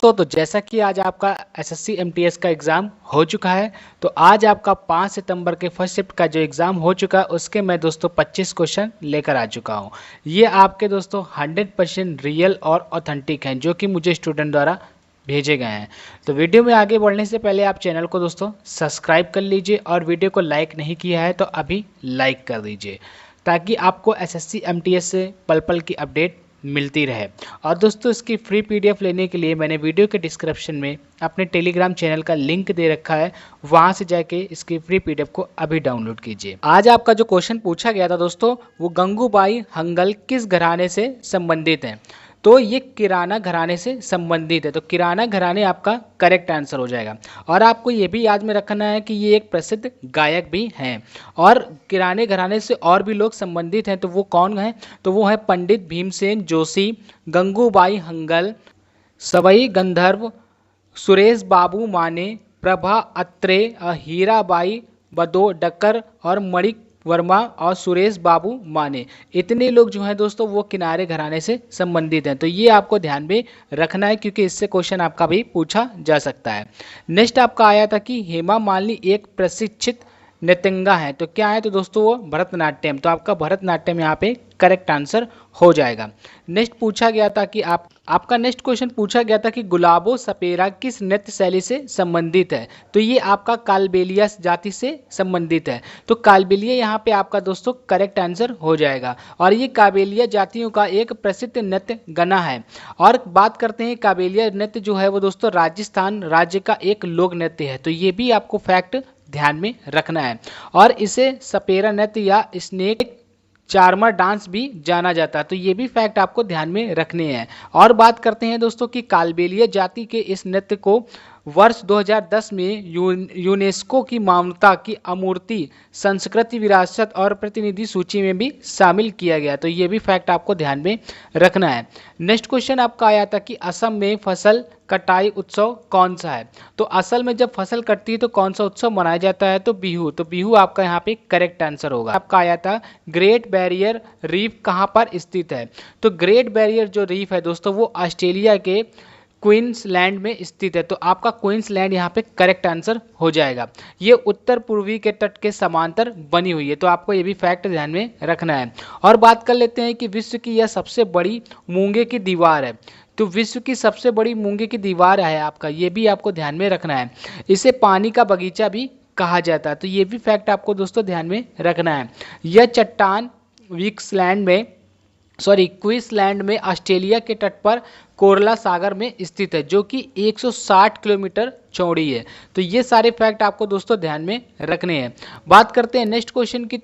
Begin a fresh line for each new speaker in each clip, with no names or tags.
तो जैसा कि आज आपका एसएससी एमटीएस का एग्ज़ाम हो चुका है, तो आज आपका 5 सितंबर के फर्स्ट शिफ्ट का जो एग्ज़ाम हो चुका है उसके मैं दोस्तों 25 क्वेश्चन लेकर आ चुका हूं। ये आपके दोस्तों 100% रियल और ऑथेंटिक हैं जो कि मुझे स्टूडेंट द्वारा भेजे गए हैं। तो वीडियो में आगे बढ़ने से पहले आप चैनल को दोस्तों सब्सक्राइब कर लीजिए और वीडियो को लाइक नहीं किया है तो अभी लाइक कर दीजिए ताकि आपको एसएससी एमटीएस से पल पल की अपडेट मिलती रहे। और दोस्तों इसकी फ्री पीडीएफ लेने के लिए मैंने वीडियो के डिस्क्रिप्शन में अपने टेलीग्राम चैनल का लिंक दे रखा है, वहां से जाके इसकी फ्री पीडीएफ को अभी डाउनलोड कीजिए। आज आपका जो क्वेश्चन पूछा गया था दोस्तों वो गंगूबाई हंगल किस घराने से संबंधित हैं। तो ये किराना घराने से संबंधित है, तो किराना घराने आपका करेक्ट आंसर हो जाएगा। और आपको ये भी याद में रखना है कि ये एक प्रसिद्ध गायक भी हैं और किराने घराने से और भी लोग संबंधित हैं। तो वो कौन है, तो वो है पंडित भीमसेन जोशी, गंगूबाई हंगल, सवाई गंधर्व, सुरेश बाबू माने, प्रभा अत्रे, हीराबाई बदोडकर और मणिक वर्मा और सुरेश बाबू माने। इतने लोग जो हैं दोस्तों वो किनारे घराने से संबंधित हैं। तो ये आपको ध्यान में रखना है क्योंकि इससे क्वेश्चन आपका भी पूछा जा सकता है। नेक्स्ट आपका आया था कि हेमा मालिनी एक प्रशिक्षित नृत्यंगा है, तो क्या है, तो दोस्तों वो भरतनाट्यम। तो आपका भरतनाट्यम यहाँ पे करेक्ट आंसर हो जाएगा। नेक्स्ट पूछा गया था कि आपका नेक्स्ट क्वेश्चन पूछा गया था कि गुलाबो सपेरा किस नृत्य शैली से संबंधित है। तो ये आपका कालबेलिया जाति से संबंधित है। तो कालबेलिया यहाँ पे आपका दोस्तों करेक्ट आंसर हो जाएगा। और ये काबेलिया जातियों का एक प्रसिद्ध नृत्य गना है। और बात करते हैं काबेलिया नृत्य जो है वो दोस्तों राजस्थान राज्य का एक लोक नृत्य है। तो ये भी आपको फैक्ट ध्यान में रखना है। और इसे सपेरा नृत्य या स्नेक चार्मर डांस भी जाना जाता है। तो ये भी फैक्ट आपको ध्यान में रखने हैं। और बात करते हैं दोस्तों कि कालबेलिया जाति के इस नृत्य को वर्ष 2010 में यूनेस्को की मान्यता की अमूर्ति संस्कृति विरासत और प्रतिनिधि सूची में भी शामिल किया गया। तो ये भी फैक्ट आपको ध्यान में रखना है। नेक्स्ट क्वेश्चन आपका आया था कि असम में फसल कटाई उत्सव कौन सा है। तो असल में जब फसल कटती है तो कौन सा उत्सव मनाया जाता है, तो बिहू। तो बिहू आपका यहाँ पे करेक्ट आंसर होगा। आपका आया था ग्रेट बैरियर रीफ कहाँ पर स्थित है। तो ग्रेट बैरियर जो रीफ है दोस्तों वो ऑस्ट्रेलिया के क्वींसलैंड में स्थित है। तो आपका क्वींसलैंड यहाँ पे करेक्ट आंसर हो जाएगा। ये उत्तर पूर्वी के तट के समांतर बनी हुई है। तो आपको ये भी फैक्ट ध्यान में रखना है। और बात कर लेते हैं कि विश्व की यह सबसे बड़ी मूंगे की दीवार है। तो विश्व की सबसे बड़ी मूंगे की दीवार है आपका, ये भी आपको ध्यान में रखना है। इसे पानी का बगीचा भी कहा जाता है। तो ये भी फैक्ट आपको दोस्तों ध्यान में रखना है। यह चट्टान क्वींसलैंड में ऑस्ट्रेलिया के तट पर कोरला सागर में स्थित है जो कि 160 किलोमीटर चौड़ी है। तो ये सारे फैक्ट आपको दोस्तों ध्यान में रखने हैं। बात करते हैं नेक्स्ट क्वेश्चन की।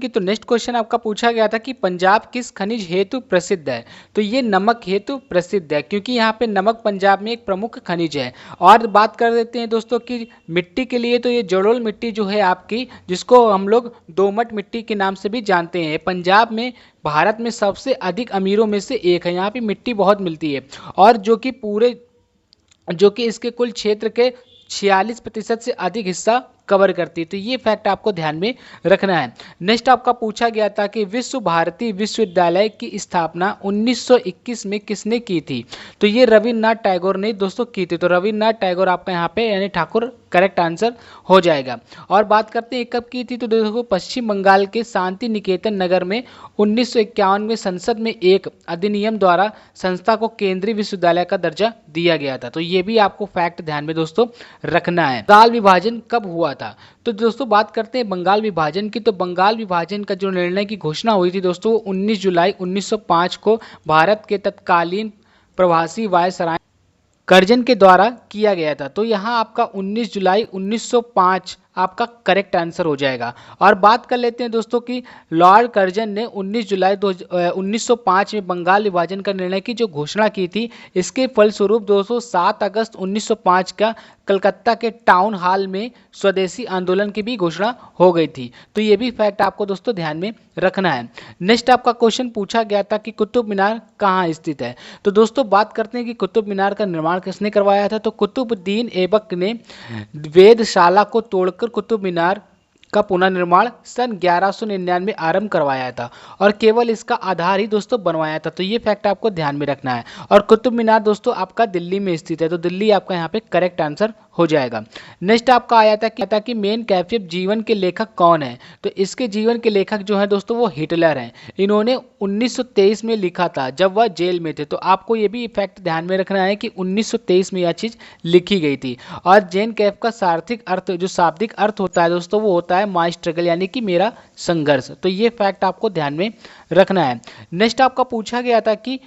तो नेक्स्ट क्वेश्चन आपका पूछा गया था कि पंजाब किस खनिज हेतु प्रसिद्ध है। तो ये नमक हेतु प्रसिद्ध है क्योंकि यहाँ पे नमक पंजाब में एक प्रमुख खनिज है। और बात कर देते हैं दोस्तों की मिट्टी के लिए, तो ये जलोढ़ मिट्टी जो है आपकी, जिसको हम लोग दोमट मिट्टी के नाम से भी जानते हैं, पंजाब में भारत में सबसे अधिक अमीरों में से एक है। यहाँ पे मिट्टी बहुत मिलती है और जो कि इसके कुल क्षेत्र के 46% से अधिक हिस्सा कवर करती है। तो ये फैक्ट आपको ध्यान में रखना है। नेक्स्ट आपका पूछा गया था कि विश्व भारती विश्वविद्यालय की स्थापना 1921 में किसने की थी। तो ये रविन्द्रनाथ टैगोर ने दोस्तों की थी। तो रविन्द्रनाथ टैगोर आपका यहाँ पे यानी ठाकुर करेक्ट आंसर हो जाएगा। और बात करते हैं कब की थी, तो देखो पश्चिम बंगाल के शांति निकेतन नगर में 1951 में संसद में एक अधिनियम द्वारा संस्था को केंद्रीय विश्वविद्यालय का दर्जा दिया गया था। तो ये भी आपको फैक्ट ध्यान में दोस्तों रखना है। बंगाल विभाजन कब हुआ था। तो दोस्तों बात करते हैं बंगाल विभाजन की। तो बंगाल विभाजन का जो निर्णय की घोषणा हुई थी दोस्तों 19 जुलाई 1905 को भारत के तत्कालीन प्रवासी वायसराय कर्जन के द्वारा किया गया था। तो यहाँ आपका 19 जुलाई 1905 आपका करेक्ट आंसर हो जाएगा। और बात कर लेते हैं दोस्तों कि लॉर्ड कर्जन ने 19 जुलाई 1905 में बंगाल विभाजन का निर्णय की जो घोषणा की थी, इसके फलस्वरूप 7 अगस्त 1905 का कलकत्ता के टाउन हॉल में स्वदेशी आंदोलन की भी घोषणा हो गई थी। तो ये भी फैक्ट आपको दोस्तों ध्यान में रखना है। नेक्स्ट आपका क्वेश्चन पूछा गया था कि कुतुब मीनार कहाँ स्थित है। तो दोस्तों बात करते हैं कि कुतुब मीनार का निर्माण किसने करवाया था। तो कुतुबुद्दीन ऐबक ने वेधशाला को तोड़कर कुतुब मीनार का पुनर्निर्माण सन 1199 में आरंभ करवाया था और केवल इसका आधार ही दोस्तों बनवाया था। तो ये फैक्ट आपको ध्यान में रखना है। और कुतुब मीनार दोस्तों आपका दिल्ली में स्थित है, तो दिल्ली आपका यहाँ पे करेक्ट आंसर हो जाएगा। नेक्स्ट आपका आया था कि मेन कैफियब जीवन के लेखक कौन है। तो इसके जीवन के लेखक जो है दोस्तों वो हिटलर हैं। इन्होंने 1923 में लिखा था जब वह जेल में थे। तो आपको ये भी फैक्ट ध्यान में रखना है कि 1923 में यह चीज लिखी गई थी। और जेन कैफ का सार्थिक अर्थ जो शाब्दिक अर्थ होता है दोस्तों वो होता है माई स्ट्रगल, यानी कि मेरा संघर्ष। तो ये फैक्ट आपको ध्यान में रखना है। नेक्स्ट आपका पूछा गया था कि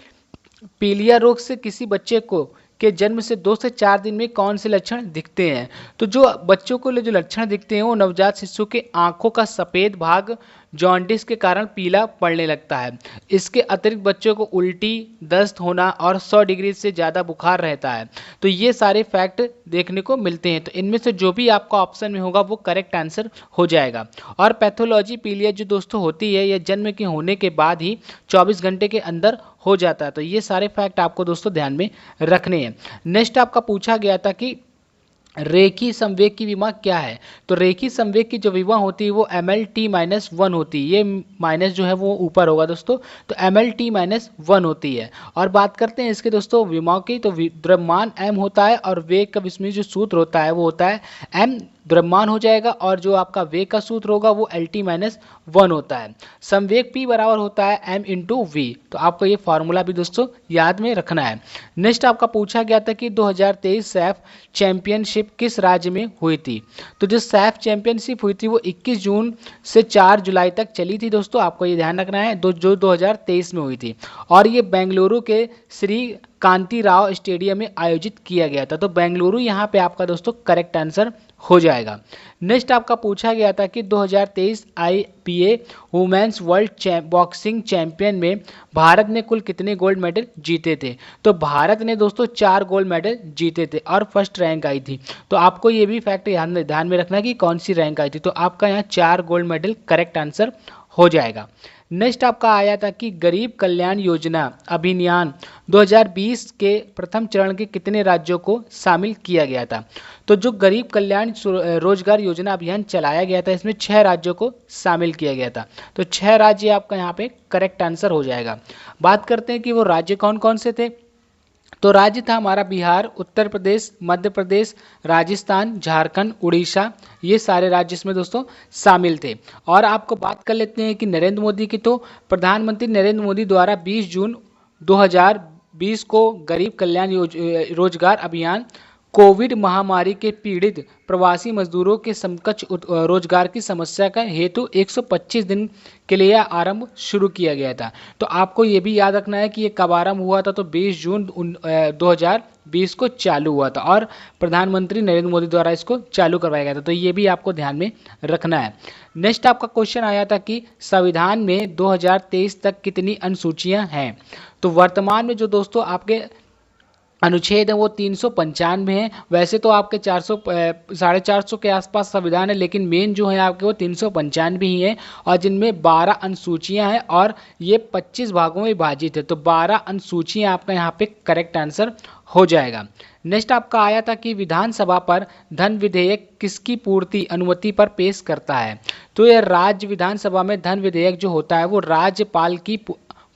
पीलिया रोग से किसी बच्चे को के जन्म से 2 से 4 दिन में कौन से लक्षण दिखते हैं। तो जो बच्चों को जो लक्षण दिखते हैं वो नवजात शिशु के आंखों का सफेद भाग जॉन्डिस के कारण पीला पड़ने लगता है। इसके अतिरिक्त बच्चों को उल्टी, दस्त होना और 100 डिग्री से ज़्यादा बुखार रहता है। तो ये सारे फैक्ट देखने को मिलते हैं। तो इनमें से जो भी आपका ऑप्शन में होगा वो करेक्ट आंसर हो जाएगा। और पैथोलॉजी पीलिया जो दोस्तों होती है यह जन्म के होने के बाद ही 24 घंटे के अंदर हो जाता है। तो ये सारे फैक्ट आपको दोस्तों ध्यान में रखने हैं। नेक्स्ट आपका पूछा गया था कि रेखी संवेग की विमा क्या है। तो रेखी संवेग की जो विमा होती है वो MLT-1 होती है। ये माइनस जो है वो ऊपर होगा दोस्तों, तो MLT-1 होती है। और बात करते हैं इसके दोस्तों विमाओं की, तो द्रव्यमान m होता है और वेग का इसमें जो सूत्र होता है वो होता है m द्रव्यमान हो जाएगा, और जो आपका वेग का सूत्र होगा वो LT-1 होता है। संवेग P बराबर होता है m इंटू वी। तो आपको ये फॉर्मूला भी दोस्तों याद में रखना है। नेक्स्ट आपका पूछा गया था कि 2023 सैफ चैंपियनशिप किस राज्य में हुई थी। तो जो सैफ चैंपियनशिप हुई थी वो 21 जून से 4 जुलाई तक चली थी दोस्तों, आपको ये ध्यान रखना है, जो 2023 में हुई थी। और ये बेंगलुरु के श्री कांति राव स्टेडियम में आयोजित किया गया था। तो बेंगलुरु यहाँ पे आपका दोस्तों करेक्ट आंसर हो जाएगा। नेक्स्ट आपका पूछा गया था कि 2023 IPA women's world boxing champion में भारत ने कुल कितने गोल्ड मेडल जीते थे। तो भारत ने दोस्तों 4 गोल्ड मेडल जीते थे और फर्स्ट रैंक आई थी। तो आपको ये भी फैक्ट ध्यान में रखना कि कौन सी रैंक आई थी। तो आपका यहाँ 4 गोल्ड मेडल करेक्ट आंसर हो जाएगा। नेक्स्ट आपका आया था कि गरीब कल्याण योजना अभियान 2020 के प्रथम चरण के कितने राज्यों को शामिल किया गया था। तो जो गरीब कल्याण रोजगार योजना अभियान चलाया गया था इसमें 6 राज्यों को शामिल किया गया था। तो 6 राज्य आपका यहाँ पे करेक्ट आंसर हो जाएगा। बात करते हैं कि वो राज्य कौन कौन से थे। तो राज्य था हमारा बिहार, उत्तर प्रदेश, मध्य प्रदेश, राजस्थान, झारखंड, उड़ीसा, ये सारे राज्य इसमें दोस्तों शामिल थे। और आपको बात कर लेते हैं कि नरेंद्र मोदी की, तो प्रधानमंत्री नरेंद्र मोदी द्वारा 20 जून 2020 को गरीब कल्याण रोजगार अभियान कोविड महामारी के पीड़ित प्रवासी मजदूरों के समकक्ष रोजगार की समस्या का हेतु 125 दिन के लिए आरंभ शुरू किया गया था। तो आपको ये भी याद रखना है कि ये कब आरंभ हुआ था। तो 20 जून 2020 को चालू हुआ था और प्रधानमंत्री नरेंद्र मोदी द्वारा इसको चालू करवाया गया था। तो ये भी आपको ध्यान में रखना है। नेक्स्ट आपका क्वेश्चन आया था कि संविधान में 2023 तक कितनी अनुसूचियां हैं। तो वर्तमान में जो दोस्तों आपके अनुच्छेद है वो 395 है। वैसे तो आपके 450 के आसपास संविधान है, लेकिन मेन जो है आपके वो 395 ही है और जिनमें 12 अनुसूचियां हैं और ये 25 भागों में विभाजित है। तो 12 अनुसूचियां आपका यहाँ पे करेक्ट आंसर हो जाएगा। नेक्स्ट आपका आया था कि विधानसभा पर धन विधेयक किसकी पूर्ति अनुमति पर पेश करता है। तो यह राज्य विधानसभा में धन विधेयक जो होता है वो राज्यपाल की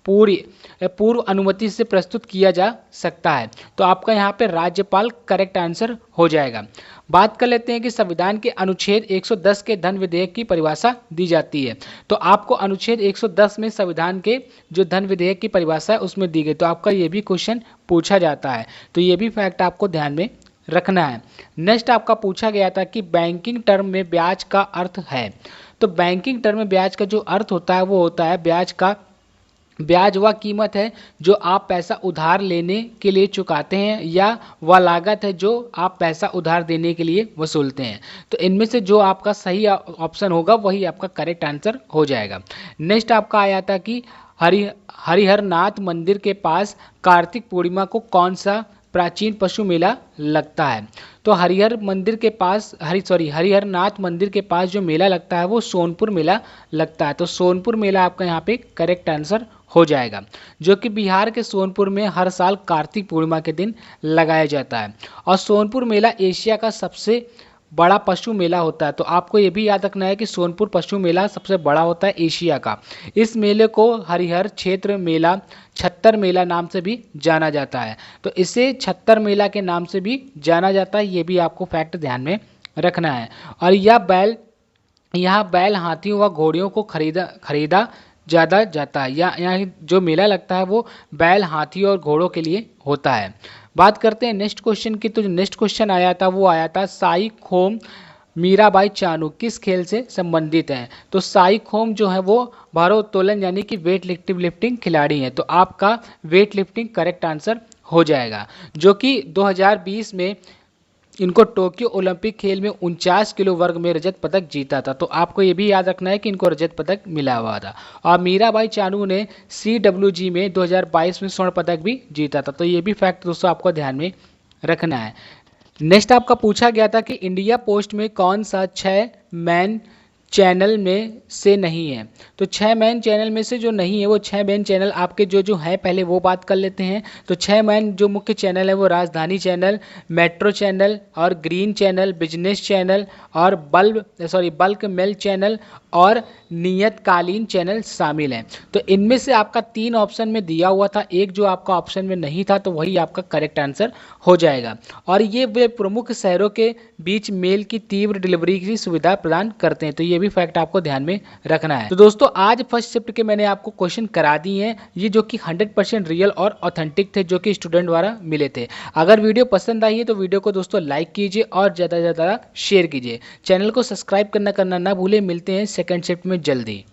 पूर्व अनुमति से प्रस्तुत किया जा सकता है। तो आपका यहाँ पे राज्यपाल करेक्ट आंसर हो जाएगा। बात कर लेते हैं कि संविधान के अनुच्छेद 110 के धन विधेयक की परिभाषा दी जाती है। तो आपको अनुच्छेद 110 में संविधान के जो धन विधेयक की परिभाषा है उसमें दी गई। तो आपका ये भी क्वेश्चन पूछा जाता है। तो ये भी फैक्ट आपको ध्यान में रखना है। नेक्स्ट आपका पूछा गया था कि बैंकिंग टर्म में ब्याज का अर्थ है। तो बैंकिंग टर्म में ब्याज का जो अर्थ होता है वो होता है ब्याज वह कीमत है जो आप पैसा उधार लेने के लिए चुकाते हैं या वह लागत है जो आप पैसा उधार देने के लिए वसूलते हैं। तो इनमें से जो आपका सही ऑप्शन होगा वही आपका करेक्ट आंसर हो जाएगा। नेक्स्ट आपका आया था कि हरिहर नाथ मंदिर के पास कार्तिक पूर्णिमा को कौन सा प्राचीन पशु मेला लगता है। तो हरिहर नाथ मंदिर के पास जो मेला लगता है वो सोनपुर मेला लगता है। तो सोनपुर मेला आपका यहाँ पे करेक्ट आंसर हो जाएगा, जो कि बिहार के सोनपुर में हर साल कार्तिक पूर्णिमा के दिन लगाया जाता है। और सोनपुर मेला एशिया का सबसे बड़ा पशु मेला होता है। तो आपको ये भी याद रखना है कि सोनपुर पशु मेला सबसे बड़ा होता है एशिया का। इस मेले को हरिहर क्षेत्र मेला, छत्तर मेला नाम से भी जाना जाता है। तो इसे छत्तर मेला के नाम से भी जाना जाता है, ये भी आपको फैक्ट ध्यान में रखना है। और यहाँ बैल, हाथियों व घोड़ियों को खरीदा ज़्यादा जाता है। यहाँ जो मेला लगता है वो बैल, हाथी और घोड़ों के लिए होता है। बात करते हैं नेक्स्ट क्वेश्चन की। तो जो नेक्स्ट क्वेश्चन आया था वो आया था साई खोम मीराबाई चानू किस खेल से संबंधित हैं। तो साई खोम जो है वो भारोत्तोलन यानी कि वेट लिफ्टिंग खिलाड़ी हैं। तो आपका वेट लिफ्टिंग करेक्ट आंसर हो जाएगा, जो कि 2020 में इनको टोक्यो ओलंपिक खेल में 49 किलो वर्ग में रजत पदक जीता था। तो आपको ये भी याद रखना है कि इनको रजत पदक मिला हुआ था। और मीराबाई चानू ने CWG में 2022 में स्वर्ण पदक भी जीता था। तो ये भी फैक्ट दोस्तों आपको ध्यान में रखना है। नेक्स्ट आपका पूछा गया था कि इंडिया पोस्ट में कौन सा 6 मैन चैनल में से नहीं है। तो 6 मैन चैनल में से जो नहीं है वो 6 मैन चैनल आपके जो है पहले वो बात कर लेते हैं। तो 6 मैन जो मुख्य चैनल है वो राजधानी चैनल, मेट्रो चैनल और ग्रीन चैनल, बिजनेस चैनल और बल्क मेल चैनल और नियतकालीन चैनल शामिल हैं। तो इनमें से आपका 3 ऑप्शन में दिया हुआ था, एक जो आपका ऑप्शन में नहीं था, तो वही आपका करेक्ट आंसर हो जाएगा। और ये वे प्रमुख शहरों के बीच मेल की तीव्र डिलीवरी की सुविधा प्रदान करते हैं। तो ये भी फैक्ट आपको ध्यान में रखना है। तो दोस्तों आज फर्स्ट शिफ्ट के मैंने आपको क्वेश्चन करा दिए हैं, ये जो कि 100% रियल और ऑथेंटिक थे, जो कि स्टूडेंट द्वारा मिले थे। अगर वीडियो पसंद आई है तो वीडियो को दोस्तों लाइक कीजिए और ज़्यादा से ज़्यादा शेयर कीजिए। चैनल को सब्सक्राइब करना ना भूलें। मिलते हैं सेकंड शिफ्ट में जल्दी।